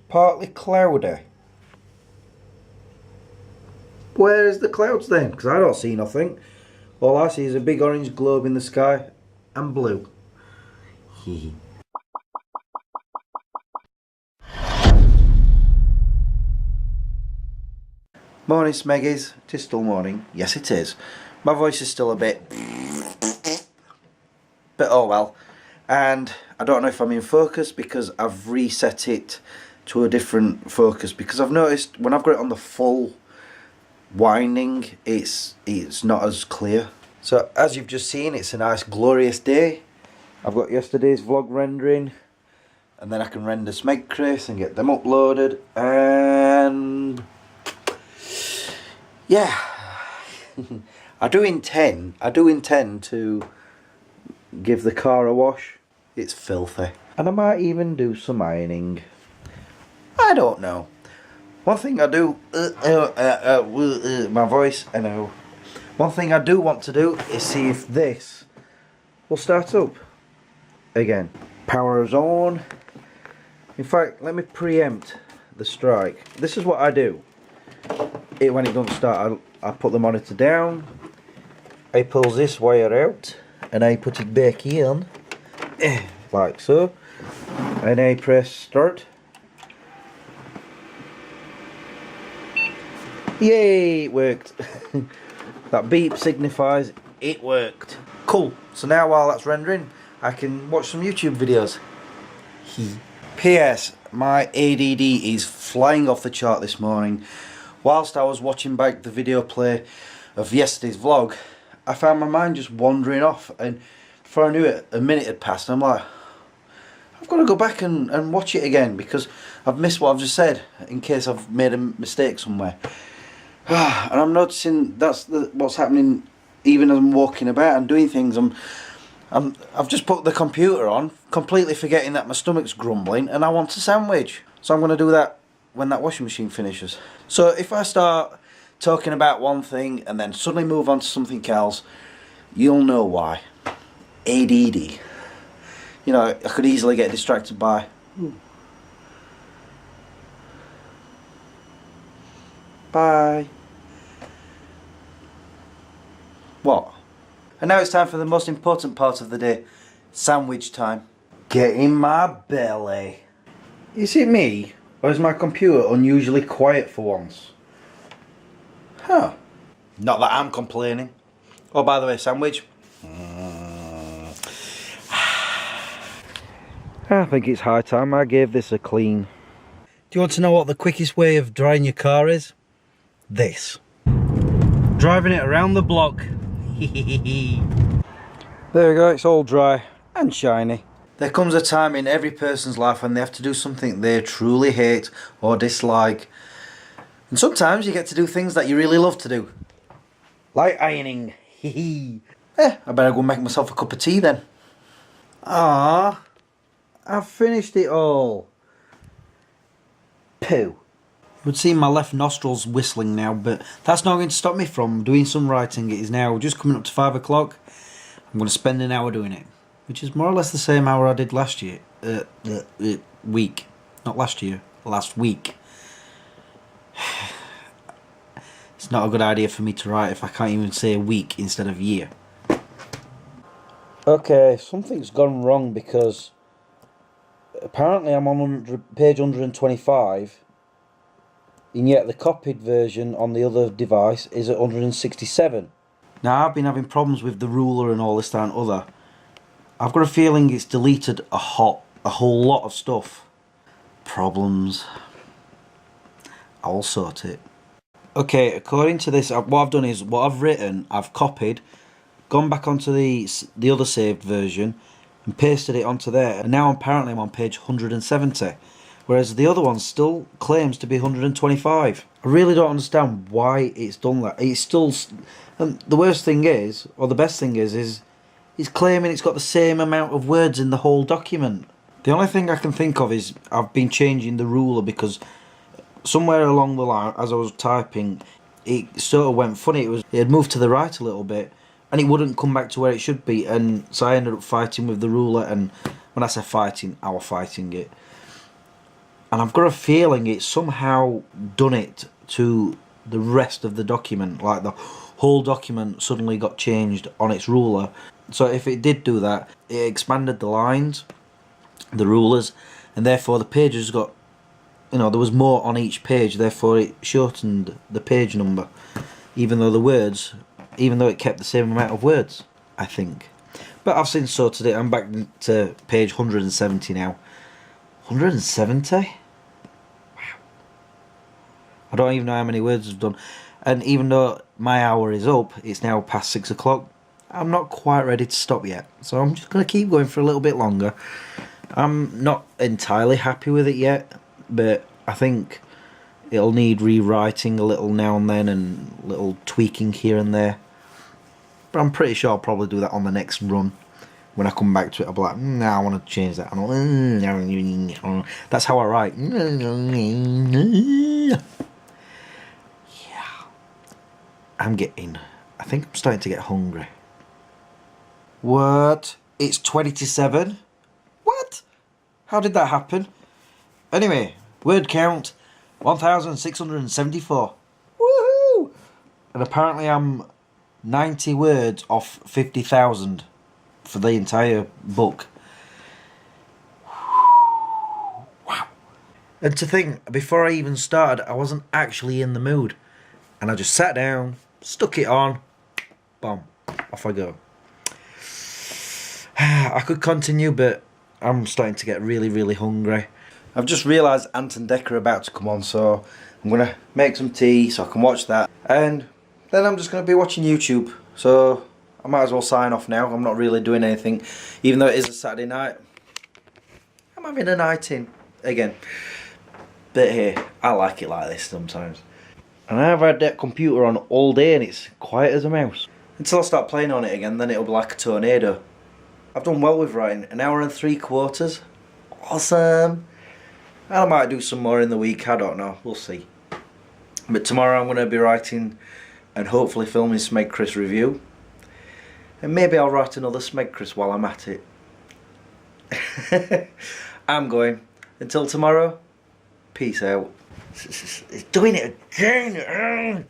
partly cloudy. Where is the clouds then? Because I don't see nothing. All I see is a big orange globe in the sky and blue. Morning, Smeggies. It is still morning. Yes, it is. My voice is still a bit... but oh well. And I don't know if I'm in focus because I've reset it to a different focus, because I've noticed when I've got it on the full winding, it's not as clear. So as you've just seen, it's a nice glorious day. I've got yesterday's vlog rendering, and then I can render Smegchris and get them uploaded, and yeah. I do intend to give the car a wash. It's filthy, and I might even do some ironing. I don't know. One thing I do, my voice, I know. One thing I do want to do is see if this will start up again. Power is on. In fact, let me preempt the strike. This is what I do. When it doesn't start, I put the monitor down. I pull this wire out and I put it back in, like so, and I press start. Yay, it worked. That beep signifies it worked. Cool. So now while that's rendering, I can watch some YouTube videos. P.S. My ADD is flying off the chart this morning. Whilst I was watching back the video play of yesterday's vlog, I found my mind just wandering off, and before I knew it, a minute had passed, and I'm like, I've got to go back and watch it again, because I've missed what I've just said, in case I've made a mistake somewhere. And I'm noticing that's what's happening even as I'm walking about and doing things. I've just put the computer on, completely forgetting that my stomach's grumbling and I want a sandwich. So I'm going to do that when that washing machine finishes. So if I start talking about one thing and then suddenly move on to something else, you'll know why. ADD. You know, I could easily get distracted by... Bye. What? And now it's time for the most important part of the day. Sandwich time. Get in my belly. Is it me? Or is my computer unusually quiet for once? Huh. Not that I'm complaining. Oh, by the way, sandwich. I think it's high time I gave this a clean. Do you want to know what the quickest way of drying your car is? This. Driving it around the block. There we go, it's all dry and shiny. There comes a time in every person's life when they have to do something they truly hate or dislike. And sometimes you get to do things that you really love to do. Like ironing. I better go make myself a cup of tea then. Ah, I've finished it all. Pooh. You would see my left nostrils whistling now, but that's not going to stop me from doing some writing. It is now just coming up to 5 o'clock. I'm going to spend an hour doing it, which is more or less the same hour I did last year. Week. Not last year, last week. It's not a good idea for me to write if I can't even say a week instead of year. Okay, something's gone wrong because apparently I'm on page 125. And yet the copied version on the other device is at 167. Now I've been having problems with the ruler and all this, that and other. I've got a feeling it's deleted a whole lot of stuff. Problems. I'll sort it. Okay, according to this, what I've done is, what I've written, I've copied, gone back onto the other saved version, and pasted it onto there. And now apparently I'm on page 170. Whereas the other one still claims to be 125. I really don't understand why it's done that. It's still... And the worst thing is, or the best thing is it's claiming it's got the same amount of words in the whole document. The only thing I can think of is I've been changing the ruler because somewhere along the line, as I was typing, it sort of went funny. It had moved to the right a little bit and it wouldn't come back to where it should be. And so I ended up fighting with the ruler, and when I say fighting, I was fighting it. And I've got a feeling it's somehow done it to the rest of the document, like the whole document suddenly got changed on its ruler. So if it did do that, it expanded the lines, the rulers, and therefore the pages got, you know, there was more on each page, therefore it shortened the page number, even though it kept the same amount of words, I think. But I've since sorted it. I'm back to page 170 now. 170? Wow. I don't even know how many words I've done. And even though my hour is up, it's now past 6 o'clock, I'm not quite ready to stop yet. So I'm just going to keep going for a little bit longer. I'm not entirely happy with it yet, but I think it'll need rewriting a little now and then and little tweaking here and there. But I'm pretty sure I'll probably do that on the next run. When I come back to it, I'll be like, I want to change that. That's how I write. Yeah. I think I'm starting to get hungry. What? It's 20 to 7? What? How did that happen? Anyway, word count 1,674. Woohoo! And apparently I'm 90 words off 50,000 for the entire book. Wow. And to think, before I even started, I wasn't actually in the mood. And I just sat down, stuck it on, boom, off I go. I could continue, but I'm starting to get really, really hungry. I've just realised Ant and Dec are about to come on, so I'm going to make some tea so I can watch that. And then I'm just going to be watching YouTube. So I might as well sign off now. I'm not really doing anything. Even though it is a Saturday night, I'm having a night in again. But hey, I like it like this sometimes. And I've had that computer on all day and it's quiet as a mouse. Until I start playing on it again, then it'll be like a tornado. I've done well with writing, 1 hour and 3/4. Awesome. And I might do some more in the week, I don't know, we'll see. But tomorrow I'm going to be writing and hopefully filming Smeg Chris review. And maybe I'll write another Smeg Chris while I'm at it. I'm going. Until tomorrow, peace out. It's doing it again.